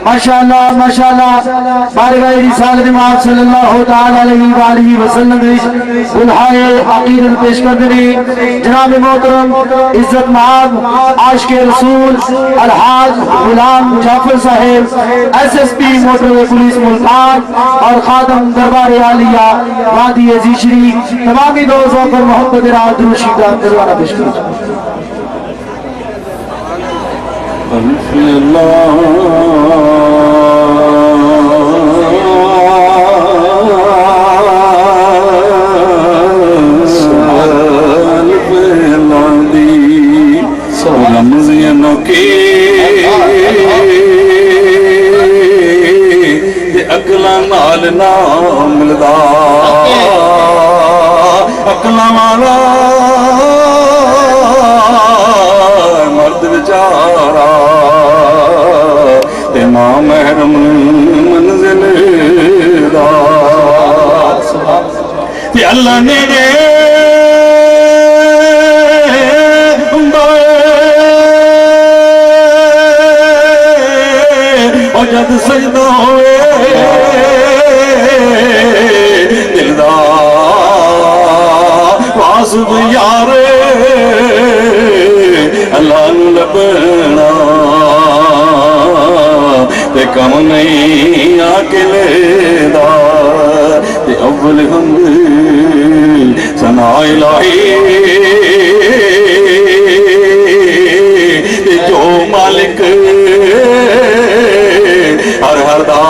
माशाअल्लाह माशाअल्लाह बारगाह रिसालत इमाम सल्लल्लाहु तआला अलैहि वसल्लम उल्हाए अकीदत पेश करते हैं जनाब मोहतरम इज्जत महाब आशिक रसूल अलहाज Ghulam Jafar Sahib SSP motorway police Multan और खादम दरबार आलिया वादी अजीशरी तमामी दोस्तों पर मोहब्बत रादरूशी का दरबारा पेश करो। अकला नाल ना मिलदा अकला वाला मर्द बेचारा ते मां महरम मंजिल दा ते अल्लाह नेड़े और जद सजदा होए वासुब यारे अल्लाह नू लभना ते कम नहीं अकेलेदा ते अव्वल हमद सना इलाही ते जो मालिक हर हर दा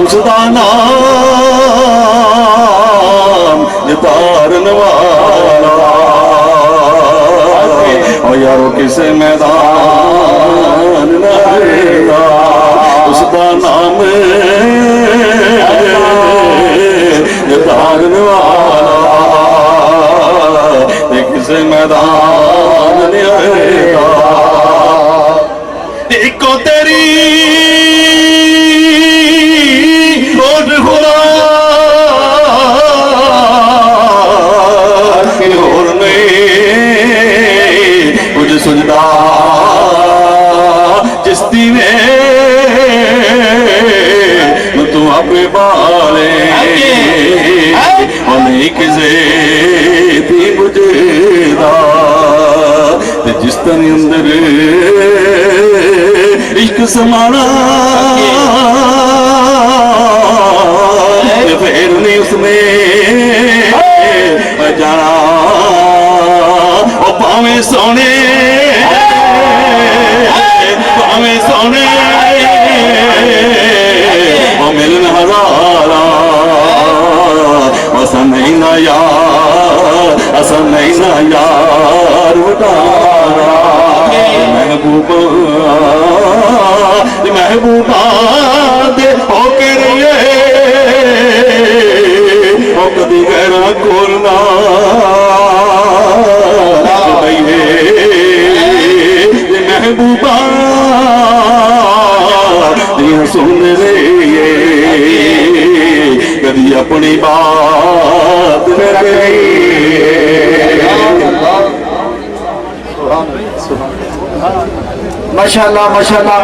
उसदा नाम जतारन वाला और यारो किसे मैदान न रहेगा उसका नाम जतारन वाला किसे मैदान न रहेगा इको तेरी रोड खुदा और नहीं कुछ सुनता चिश्ती में तू अपने बाले और नहीं किसे थी बुझेदा जिस तरह अंदर इश्क समाना फिर नहीं उसमें जाना और पावे सोने और मिलन हजारा असा नहीं ना यार असा नहीं ना यार उतारा महबूबा महबूबा दे होके रहिए ओ कदी गहरा खोलना महबूबा दिया सुन रहिए कदी अपनी बात में माशाअल्लाह माशाअल्लाह।